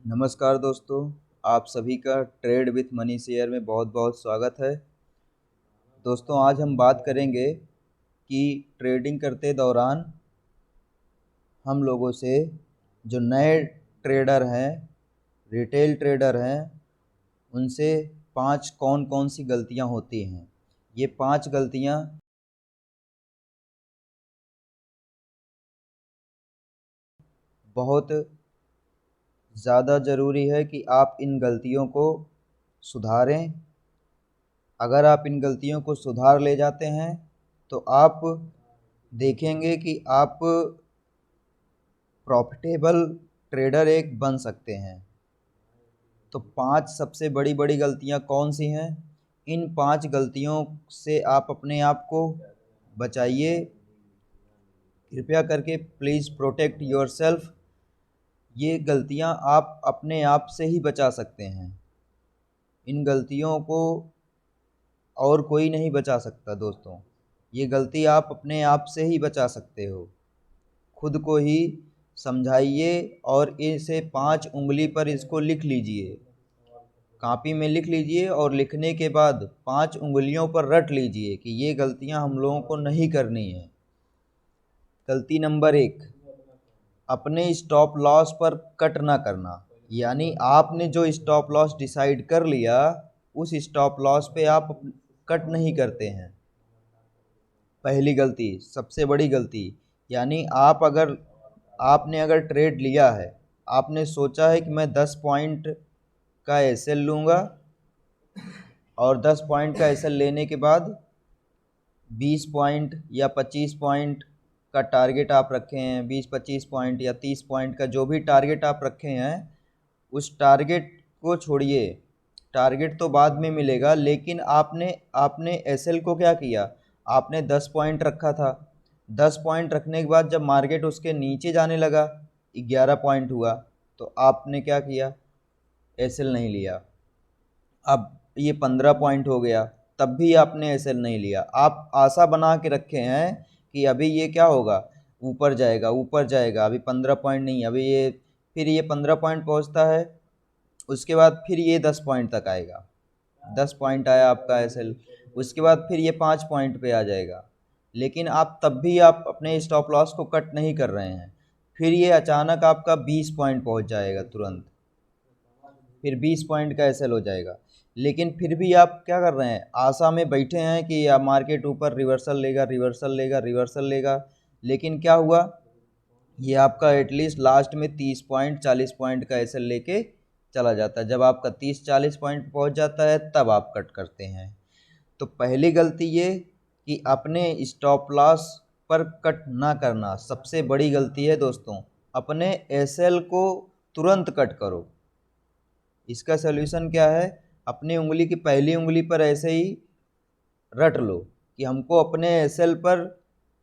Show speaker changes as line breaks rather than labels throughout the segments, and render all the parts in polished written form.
नमस्कार दोस्तों, आप सभी का ट्रेड विथ मनी शेयर में बहुत बहुत स्वागत है। दोस्तों, आज हम बात करेंगे कि ट्रेडिंग करते दौरान हम लोगों से जो नए ट्रेडर हैं, रिटेल ट्रेडर हैं, उनसे 5 कौन कौन सी गलतियां होती हैं। ये 5 गलतियां बहुत ज़्यादा ज़रूरी है कि आप इन गलतियों को सुधारें। अगर आप इन गलतियों को सुधार ले जाते हैं तो आप देखेंगे कि आप प्रॉफिटेबल ट्रेडर एक बन सकते हैं। तो 5 सबसे बड़ी बड़ी गलतियां कौन सी हैं? इन 5 गलतियों से आप अपने आप को बचाइए। कृपया करके प्लीज़ प्रोटेक्ट योरसेल्फ। ये गलतियां आप अपने आप से ही बचा सकते हैं। इन गलतियों को और कोई नहीं बचा सकता दोस्तों। ये गलती आप अपने आप से ही बचा सकते हो। खुद को ही समझाइए और इसे 5 उंगली पर इसको लिख लीजिए। कॉपी में लिख लीजिए और लिखने के बाद 5 उंगलियों पर रट लीजिए कि ये गलतियां हम लोगों को नहीं करनी है। गलती नंबर 1, अपने स्टॉप लॉस पर कट ना करना। यानी आपने जो स्टॉप लॉस डिसाइड कर लिया, उस स्टॉप लॉस पे आप कट नहीं करते हैं। पहली गलती, सबसे बड़ी गलती। यानी आपने अगर ट्रेड लिया है, आपने सोचा है कि मैं 10 पॉइंट का एसएल लूँगा और 10 पॉइंट का एसएल लेने के बाद 20 पॉइंट या 25 पॉइंट का टारगेट आप रखे हैं, 20-25 पॉइंट या 30 पॉइंट का जो भी टारगेट आप रखे हैं, उस टारगेट को छोड़िए। टारगेट तो बाद में मिलेगा, लेकिन आपने आपने एसएल को क्या किया? आपने 10 पॉइंट रखा था। 10 पॉइंट रखने के बाद जब मार्केट उसके नीचे जाने लगा, 11 पॉइंट हुआ, तो आपने क्या किया? एसएल नहीं लिया। अब ये 15 पॉइंट हो गया, तब भी आपने एसएल नहीं लिया। आप आशा बना के रखे हैं कि अभी ये क्या होगा, ऊपर जाएगा ऊपर जाएगा। अभी 15 पॉइंट नहीं, अभी ये फिर ये 15 पॉइंट पहुंचता है, उसके बाद फिर ये 10 पॉइंट तक आएगा। 10 पॉइंट आया आपका एसएल, उसके बाद फिर ये 5 पॉइंट पे आ जाएगा। लेकिन आप तब भी आप अपने स्टॉप लॉस को कट नहीं कर रहे हैं। फिर ये अचानक आपका 20 पॉइंट पहुंच जाएगा तुरंत, फिर 20 पॉइंट का एसएल हो जाएगा। लेकिन फिर भी आप क्या कर रहे हैं? आशा में बैठे हैं कि या मार्केट ऊपर रिवर्सल लेगा रिवर्सल लेगा रिवर्सल लेगा। लेकिन क्या हुआ? ये आपका एटलीस्ट लास्ट में 30 पॉइंट 40 पॉइंट का एसएल लेके चला जाता है। जब आपका 30-40 पॉइंट पहुंच जाता है, तब आप कट करते हैं। तो पहली गलती ये कि अपने स्टॉप लॉस पर कट ना करना सबसे बड़ी गलती है दोस्तों। अपने एसएल को तुरंत कट करो। इसका सलूशन क्या है? अपनी उंगली की पहली उंगली पर ऐसे ही रट लो कि हमको अपने एसएल पर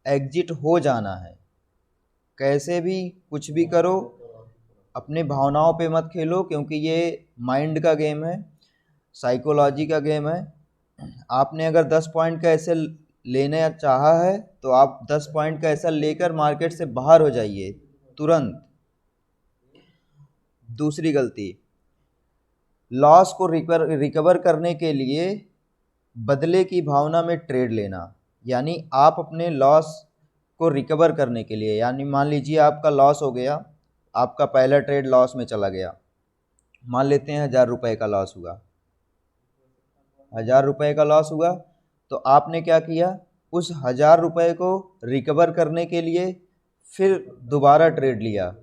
एग्जिट हो जाना है। कैसे भी कुछ भी करो, अपने भावनाओं पे मत खेलो, क्योंकि ये माइंड का गेम है, साइकोलॉजी का गेम है। आपने अगर 10 पॉइंट का एसएल लेने चाहा है, तो आप 10 पॉइंट का एसएल लेकर मार्केट से बाहर हो जाइए तुरंत। दूसरी गलती, लॉस को रिकवर करने के लिए बदले की भावना में ट्रेड लेना। यानी आप अपने लॉस को रिकवर करने के लिए, यानी मान लीजिए आपका लॉस हो गया, आपका पहला ट्रेड लॉस में चला गया। मान लेते हैं 1000 रुपये का लॉस हुआ। 1000 रुपये का लॉस हुआ, तो आपने क्या किया? उस 1000 रुपये को रिकवर करने के लिए फिर दोबारा ट्रेड लिया,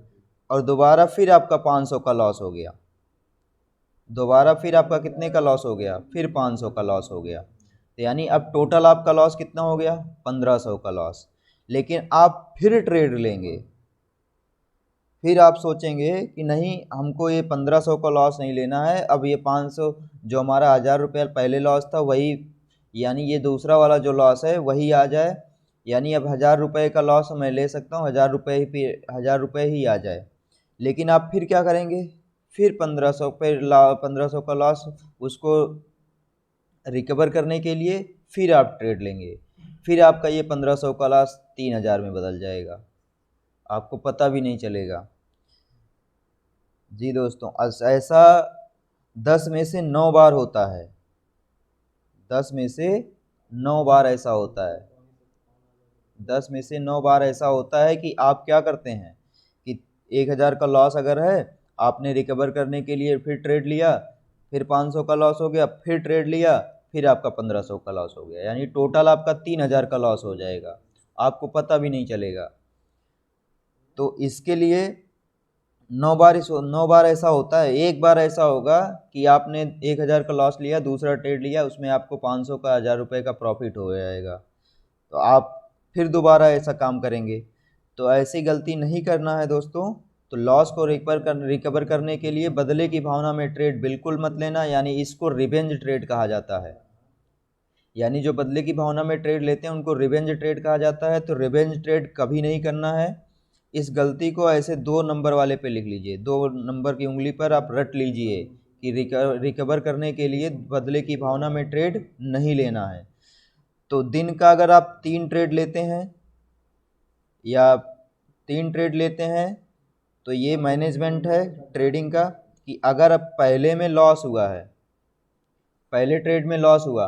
और दोबारा फिर आपका 500 का लॉस हो गया। दोबारा फिर आपका कितने का लॉस हो गया? फिर 500 का लॉस हो गया। तो यानी अब टोटल आपका लॉस कितना हो गया? 1500 का लॉस। लेकिन आप फिर ट्रेड लेंगे, फिर आप सोचेंगे कि नहीं, हमको ये 1500 का लॉस नहीं लेना है, अब ये 500 जो हमारा 1000 रुपये पहले लॉस था वही, यानी ये दूसरा वाला जो लॉस है वही आ जाए। यानी अब 1000 रुपये का लॉस मैं ले सकता हूँ, 1000 रुपये ही आ जाए। लेकिन आप फिर क्या करेंगे? फिर 1500 पे 1500 का लॉस, उसको रिकवर करने के लिए फिर आप ट्रेड लेंगे। फिर आपका ये 1500 का लॉस 3000 में बदल जाएगा, आपको पता भी नहीं चलेगा। जी दोस्तों, ऐसा 10 में से 9 बार होता है। 10 में से 9 बार ऐसा होता है। 10 में से 9 बार ऐसा होता है कि आप क्या करते हैं कि 1000 का लॉस अगर है, आपने रिकवर करने के लिए फिर ट्रेड लिया, फिर 500 का लॉस हो गया, फिर ट्रेड लिया, फिर आपका 1500 का लॉस हो गया, यानी टोटल आपका 3000 का लॉस हो जाएगा, आपको पता भी नहीं चलेगा। तो इसके लिए 9 बार ऐसा होता है। एक बार ऐसा होगा कि आपने 1000 का लॉस लिया, दूसरा ट्रेड लिया, उसमें आपको 500 का 1000 रुपये का प्रॉफिट हो जाएगा, तो आप फिर दोबारा ऐसा काम करेंगे। तो ऐसी गलती नहीं करना है दोस्तों। तो लॉस को रिकवर करने के लिए बदले की भावना में ट्रेड बिल्कुल मत लेना, यानी इसको रिवेंज ट्रेड कहा जाता है। यानी जो बदले की भावना में ट्रेड लेते हैं उनको रिवेंज ट्रेड कहा जाता है। तो रिवेंज ट्रेड कभी नहीं करना है। इस गलती को ऐसे 2 नंबर वाले पे लिख लीजिए, 2 नंबर की उंगली पर आप रट लीजिए कि रिकवर करने के लिए बदले की भावना में ट्रेड नहीं लेना है। तो दिन का अगर आप 3 ट्रेड लेते हैं या 3 ट्रेड लेते हैं तो ये मैनेजमेंट है ट्रेडिंग का, कि अगर अब पहले में लॉस हुआ है, पहले ट्रेड में लॉस हुआ,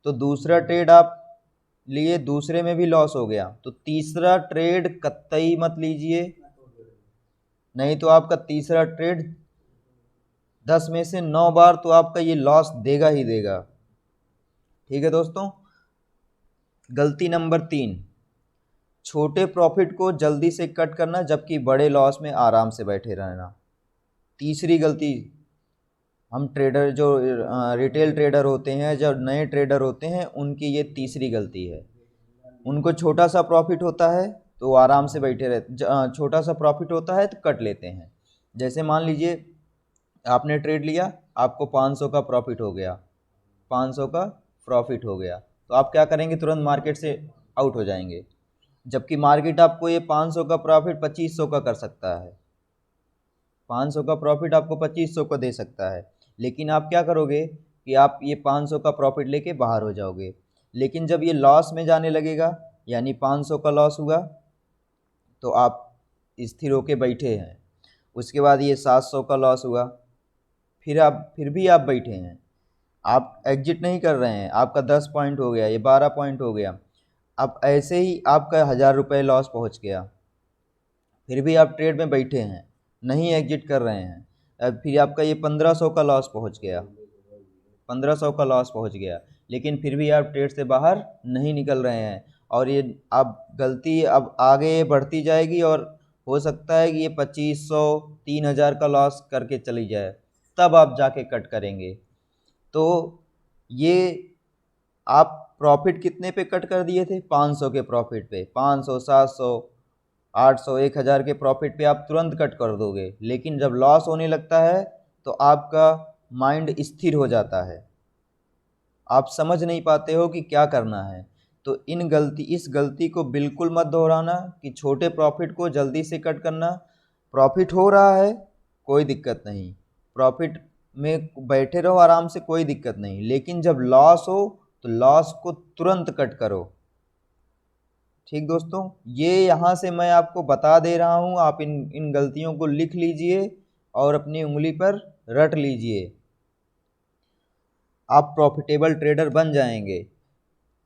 तो दूसरा ट्रेड आप लिए, दूसरे में भी लॉस हो गया, तो तीसरा ट्रेड कतई मत लीजिए, नहीं तो आपका तीसरा ट्रेड 10 में से 9 बार तो आपका ये लॉस देगा ही देगा। ठीक है दोस्तों। गलती नंबर 3, छोटे प्रॉफिट को जल्दी से कट करना जबकि बड़े लॉस में आराम से बैठे रहना। तीसरी गलती, हम ट्रेडर जो रिटेल ट्रेडर होते हैं, जो नए ट्रेडर होते हैं, उनकी ये तीसरी गलती है। उनको छोटा सा प्रॉफिट होता है तो वो आराम से बैठे रहते, छोटा सा प्रॉफिट होता है तो कट लेते हैं। जैसे मान लीजिए आपने ट्रेड लिया, आपको 500 का प्रॉफिट हो गया, 500 का प्रॉफिट हो गया, तो आप क्या करेंगे, तुरंत मार्केट से आउट हो जाएंगे, जबकि मार्केट आपको ये 500 का प्रॉफिट 2500 का कर सकता है। 500 का प्रॉफिट आपको 2500 का दे सकता है, लेकिन आप क्या करोगे कि आप ये 500 का प्रॉफिट लेके बाहर हो जाओगे। लेकिन जब ये लॉस में जाने लगेगा, यानी 500 का लॉस हुआ तो आप स्थिर होके बैठे हैं, उसके बाद ये 700 का लॉस हुआ, फिर भी आप बैठे हैं, आप एग्जिट नहीं कर रहे हैं, आपका 10 पॉइंट हो गया, ये 12 पॉइंट हो गया, अब ऐसे ही आपका 1000 रुपये लॉस पहुंच गया, फिर भी आप ट्रेड में बैठे हैं, नहीं एग्जिट कर रहे हैं, अब फिर आपका ये 1500 का लॉस पहुंच गया, 1500 का लॉस पहुंच गया, लेकिन फिर भी आप ट्रेड से बाहर नहीं निकल रहे हैं, और ये अब गलती अब आगे बढ़ती जाएगी, और हो सकता है कि ये 2500 3000 का लॉस करके चली जाए, तब आप जाके कट करेंगे। तो ये आप प्रॉफिट कितने पे कट कर दिए थे, 500 के प्रॉफिट पे, 500 700 800 1000 के प्रॉफिट पे आप तुरंत कट कर दोगे, लेकिन जब लॉस होने लगता है तो आपका माइंड स्थिर हो जाता है, आप समझ नहीं पाते हो कि क्या करना है। तो इस गलती को बिल्कुल मत दोहराना कि छोटे प्रॉफिट को जल्दी से कट करना। प्रॉफिट हो रहा है कोई दिक्कत नहीं, प्रॉफिट में बैठे रहो आराम से, कोई दिक्कत नहीं, लेकिन जब लॉस हो तो लॉस को तुरंत कट करो। ठीक दोस्तों, ये यहाँ से मैं आपको बता दे रहा हूँ, आप इन गलतियों को लिख लीजिए और अपनी उंगली पर रट लीजिए, आप प्रॉफिटेबल ट्रेडर बन जाएंगे।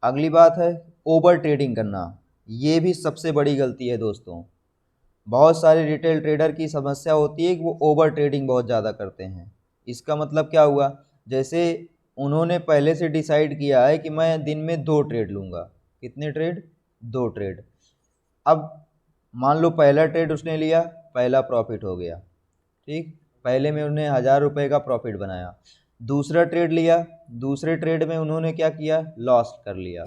अगली बात है ओवर ट्रेडिंग करना, ये भी सबसे बड़ी गलती है दोस्तों। बहुत सारे रिटेल ट्रेडर की समस्या होती है कि वो ओवर ट्रेडिंग बहुत ज़्यादा करते हैं। इसका मतलब क्या हुआ, जैसे उन्होंने पहले से डिसाइड किया है कि मैं दिन में 2 ट्रेड लूँगा। कितने ट्रेड, 2 ट्रेड। अब मान लो पहला ट्रेड उसने लिया, पहला प्रॉफिट हो गया, ठीक, पहले में उन्होंने 1000 रुपये का प्रॉफिट बनाया। दूसरा ट्रेड लिया, दूसरे ट्रेड में उन्होंने क्या किया, लॉस कर लिया।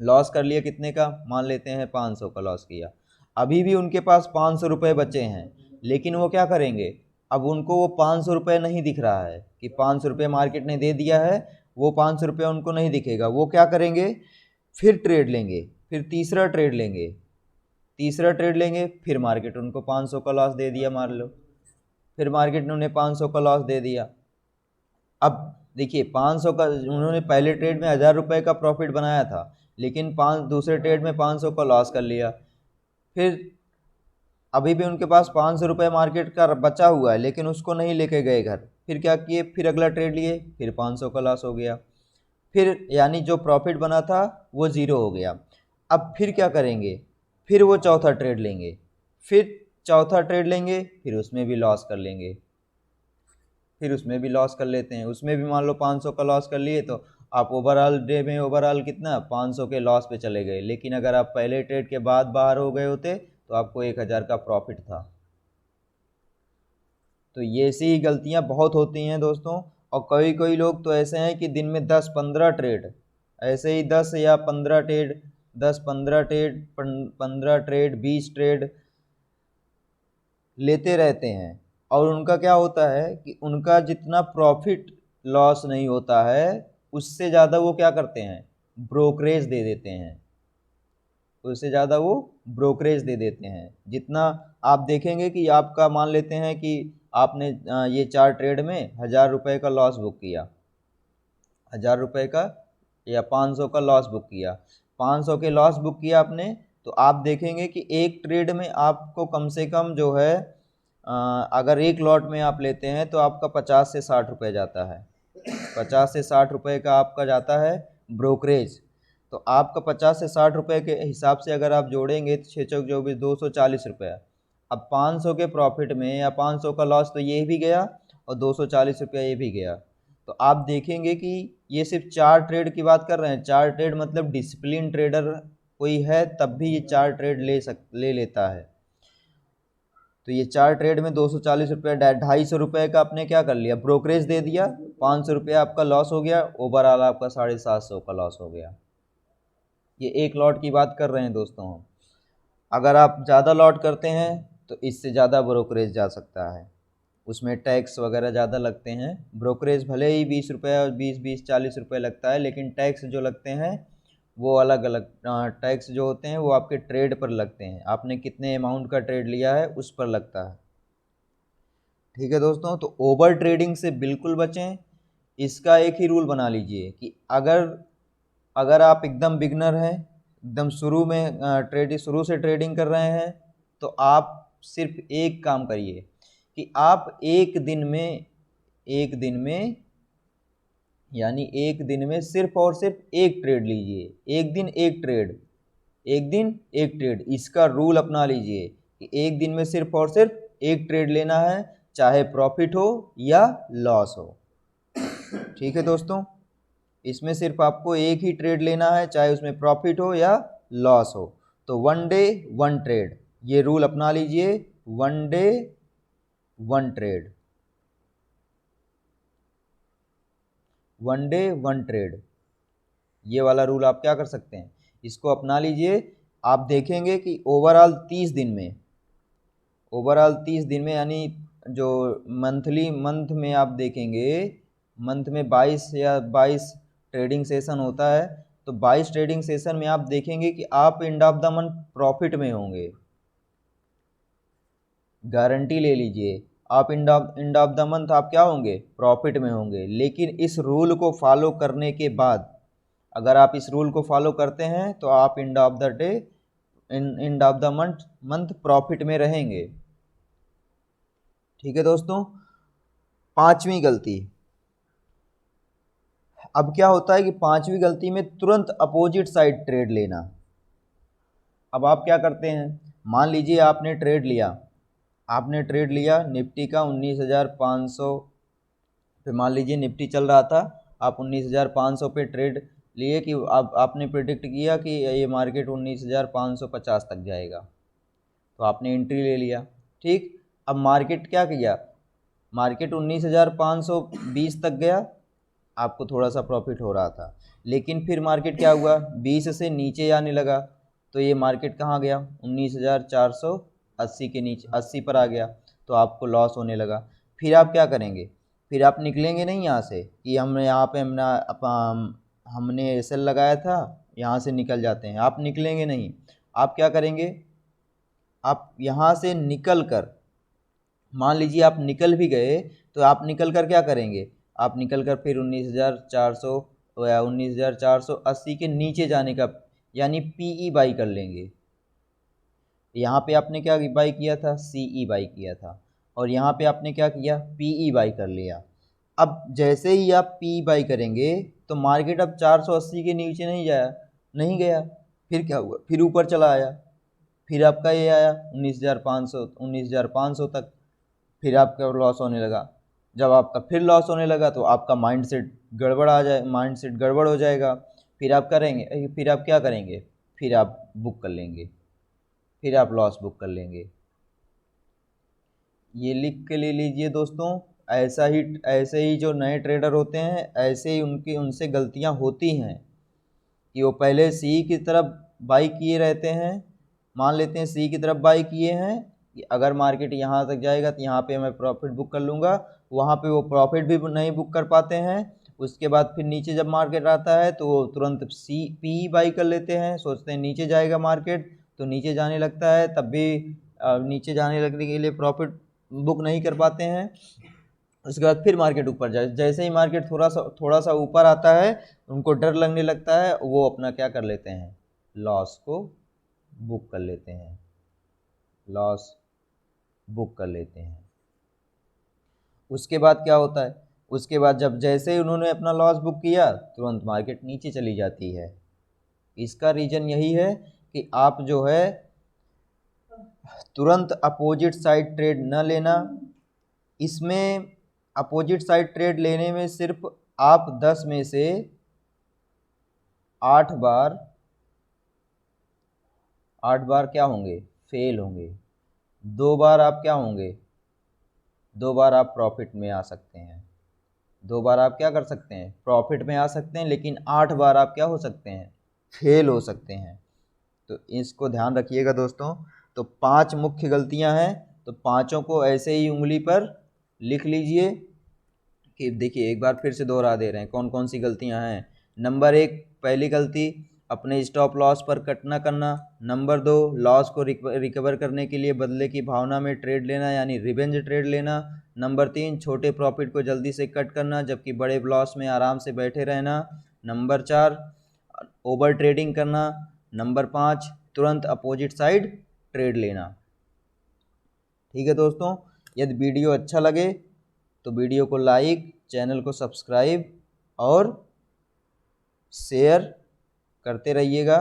लॉस कर लिया कितने का, मान लेते हैं 500 का लॉस किया। अभी भी उनके पास 500 रुपये बचे हैं, लेकिन वो क्या करेंगे, अब उनको वो 500 रुपये नहीं दिख रहा है कि 500 रुपये मार्केट ने दे दिया है, वो 500 रुपये उनको नहीं दिखेगा। वो क्या करेंगे, फिर ट्रेड लेंगे, फिर तीसरा ट्रेड लेंगे, तीसरा ट्रेड लेंगे, फिर मार्केट उनको 500 का लॉस दे दिया, मान लो, फिर मार्केट ने उन्हें 500 का लॉस दे दिया। अब देखिए 500 का उन्होंने पहले ट्रेड में 1000 रुपये का प्रॉफिट बनाया था, लेकिन दूसरे ट्रेड में 500 का लॉस कर लिया। फिर अभी भी उनके पास 500 रुपये मार्केट का बचा हुआ है, लेकिन उसको नहीं लेके गए घर। फिर क्या किए, फिर अगला ट्रेड लिए, फिर 500 का लॉस हो गया। फिर यानी जो प्रॉफिट बना था वो ज़ीरो हो गया। अब फिर क्या करेंगे, फिर वो चौथा ट्रेड लेंगे, फिर चौथा ट्रेड लेंगे, फिर उसमें भी लॉस कर लेंगे, फिर उसमें भी लॉस कर लेते हैं। उसमें भी मान लो 500 का लॉस कर लिए, तो आप ओवरऑल डे में ओवरऑल कितना 500 के लॉस पे चले गए। लेकिन अगर आप पहले ट्रेड के बाद बाहर हो गए होते तो आपको 1000 का प्रॉफिट था। तो ये ऐसी ही गलतियां बहुत होती हैं दोस्तों। और कई कई लोग तो ऐसे हैं कि दिन में 10-15 ट्रेड, ऐसे ही 10 या 15 ट्रेड, 10-15 ट्रेड, 15 ट्रेड, 20 ट्रेड लेते रहते हैं। और उनका क्या होता है कि उनका जितना प्रॉफिट लॉस नहीं होता है, उससे ज़्यादा वो क्या करते हैं, ब्रोकरेज दे देते हैं। उससे ज़्यादा वो ब्रोकरेज दे देते हैं। जितना आप देखेंगे कि आपका मान लेते हैं कि आपने ये 4 ट्रेड में 1000 रुपये का लॉस बुक किया, 1000 रुपये का या 500 का लॉस बुक किया, 500 के लॉस बुक किया आपने, तो आप देखेंगे कि एक ट्रेड में आपको कम से कम जो है अगर एक लॉट में आप लेते हैं तो आपका 50 से 60 रुपये जाता है। 50 से 60 रुपये का आपका जाता है ब्रोकरेज। तो आपका 50 से 60 रुपये के हिसाब से अगर आप जोड़ेंगे तो 6 चौक 24, 240 रुपये। अब 500 के प्रॉफिट में या 500 का लॉस तो ये भी गया और 240 रुपया ये भी गया। तो आप देखेंगे कि ये सिर्फ 4 ट्रेड की बात कर रहे हैं। 4 ट्रेड मतलब डिसिप्लिन ट्रेडर कोई है तब भी ये 4 ट्रेड ले लेता है। तो ये 4 ट्रेड में 240 रुपये, 250 रुपये का आपने क्या कर लिया, ब्रोकरेज दे दिया। 500 रुपया आपका लॉस हो गया, ओवरऑल आपका 750 का लॉस हो गया। ये एक लॉट की बात कर रहे हैं दोस्तों हम। अगर आप ज़्यादा लॉट करते हैं तो इससे ज़्यादा ब्रोकरेज जा सकता है, उसमें टैक्स वगैरह ज़्यादा लगते हैं। ब्रोकरेज भले ही 20 रुपये और 20-40 रुपये लगता है, लेकिन टैक्स जो लगते हैं वो अलग अलग टैक्स जो होते हैं वो आपके ट्रेड पर लगते हैं, आपने कितने अमाउंट का ट्रेड लिया है उस पर लगता है। ठीक है दोस्तों, तो ओवर ट्रेडिंग से बिल्कुल बचें। इसका एक ही रूल बना लीजिए कि अगर अगर आप एकदम बिगनर हैं, एकदम शुरू में शुरू से ट्रेडिंग कर रहे हैं, तो आप सिर्फ एक काम करिए कि आप एक दिन में सिर्फ और सिर्फ एक ट्रेड लीजिए। एक दिन एक ट्रेड, एक दिन एक ट्रेड, इसका रूल अपना लीजिए कि एक दिन में सिर्फ और सिर्फ एक ट्रेड लेना है, चाहे प्रॉफिट हो या लॉस हो। ठीक है दोस्तों, इसमें सिर्फ आपको एक ही ट्रेड लेना है, चाहे उसमें प्रॉफिट हो या लॉस हो। तो 1 डे 1 ट्रेड, ये रूल अपना लीजिए। 1 डे 1 ट्रेड, 1 डे 1 ट्रेड, ये वाला रूल आप क्या कर सकते हैं, इसको अपना लीजिए। आप देखेंगे कि ओवरऑल 30 दिन में यानी जो मंथ में आप देखेंगे, मंथ में 22 ट्रेडिंग सेशन होता है। तो 22 ट्रेडिंग सेशन में आप देखेंगे कि आप end of the month profit में होंगे, गारंटी ले लीजिए। आप एंड ऑफ द मंथ आप क्या होंगे, प्रॉफिट में होंगे। लेकिन इस रूल को फॉलो करने के बाद, अगर आप इस रूल को फॉलो करते हैं तो आप end of the day end of the month profit में रहेंगे। ठीक है दोस्तों, पांचवी गलती। अब क्या होता है कि पांचवी गलती में तुरंत अपोजिट साइड ट्रेड लेना। अब आप क्या करते हैं, मान लीजिए आपने ट्रेड लिया निफ्टी का 19,500 पे। मान लीजिए निफ्टी चल रहा था, आप 19,500 पे ट्रेड लिए कि आपने प्रिडिक्ट किया कि ये मार्केट 19,550 तक जाएगा, तो आपने एंट्री ले लिया। ठीक, अब मार्केट क्या किया, मार्केट 19,520 तक गया, आपको थोड़ा सा प्रॉफिट हो रहा था। लेकिन फिर मार्केट क्या हुआ, 20 से नीचे आने लगा, तो ये मार्केट कहाँ गया, 19,480 के नीचे 80 पर आ गया, तो आपको लॉस होने लगा। फिर आप क्या करेंगे, फिर आप निकलेंगे नहीं यहाँ से कि हमने यहाँ पे हमने एसएल लगाया था, यहाँ से निकल जाते हैं। आप निकलेंगे नहीं, आप क्या करेंगे, आप यहाँ से निकल कर, मान लीजिए आप निकल भी गए, तो आप निकल कर क्या करेंगे, आप निकल कर फिर 19,400 या 19,480 के नीचे जाने का यानी पीई बाई कर लेंगे। यहाँ पे आपने क्या बाई किया था, CE बाई किया था, और यहाँ पे आपने क्या किया, PE बाई कर लिया। अब जैसे ही आप PE बाई करेंगे तो मार्केट अब 480 के नीचे नहीं गया, फिर क्या हुआ, फिर ऊपर चला आया, फिर आपका ये आया 19,500 तक, फिर आपका लॉस होने लगा। जब आपका फिर लॉस होने लगा तो आपका माइंडसेट गड़बड़ हो जाएगा। फिर आप क्या करेंगे, फिर आप बुक कर लेंगे, फिर आप लॉस बुक कर लेंगे। ये लिख के ले लीजिए दोस्तों। ऐसे ही जो नए ट्रेडर होते हैं, ऐसे ही उनसे गलतियां होती हैं कि वो पहले सी की तरफ बाई किए रहते हैं। मान लेते हैं सी की तरफ बाई किए हैं कि अगर मार्केट यहाँ तक जाएगा तो यहाँ पे मैं प्रॉफिट बुक कर लूँगा, वहाँ पे वो प्रॉफिट भी नहीं बुक कर पाते हैं। उसके बाद फिर नीचे जब मार्केट आता है तो वो तुरंत पी बाई कर लेते हैं, सोचते हैं नीचे जाएगा मार्केट, तो सा जाने लगता है, तब भी नीचे जाने लगने के लिए प्रॉफिट बुक नहीं कर पाते हैं। उसके बाद फिर मार्केट ऊपर जाए, जैसे ही मार्केट थोड़ा सा ऊपर आता है उनको डर लगने लगता है, वो अपना क्या कर लेते हैं, लॉस को बुक कर लेते हैं, लॉस बुक कर लेते हैं। उसके बाद क्या होता है, उसके बाद जैसे ही उन्होंने अपना लॉस बुक किया तुरंत मार्केट नीचे चली जाती है। इसका रीज़न यही है कि आप जो है तुरंत अपोजिट साइड ट्रेड न लेना। इसमें अपोजिट साइड ट्रेड लेने में सिर्फ आप 10 में से 8 बार क्या होंगे, फेल होंगे। 2 बार आप क्या होंगे, 2 बार आप प्रॉफिट में आ सकते हैं, 2 बार आप क्या कर सकते हैं, प्रॉफिट में आ सकते हैं, लेकिन 8 बार आप क्या हो सकते हैं, फेल हो सकते हैं। तो इसको ध्यान रखिएगा दोस्तों। तो 5 मुख्य गलतियां हैं, तो पांचों को ऐसे ही उंगली पर लिख लीजिए कि देखिए, एक बार फिर से दोहरा दे रहे हैं कौन कौन सी गलतियां हैं। नंबर 1, पहली गलती, अपने स्टॉप लॉस पर कट ना करना। नंबर 2, लॉस को रिकवर करने के लिए बदले की भावना में ट्रेड लेना, यानी रिवेंज ट्रेड लेना। नंबर 3, छोटे प्रॉफिट को जल्दी से कट करना जबकि बड़े लॉस में आराम से बैठे रहना। नंबर 4, ओवर ट्रेडिंग करना। नंबर 5, तुरंत अपोजिट साइड ट्रेड लेना। ठीक है दोस्तों, यदि वीडियो अच्छा लगे तो वीडियो को लाइक, चैनल को सब्सक्राइब और शेयर करते रहिएगा।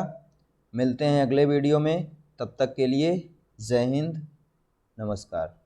मिलते हैं अगले वीडियो में, तब तक के लिए जय हिंद, नमस्कार।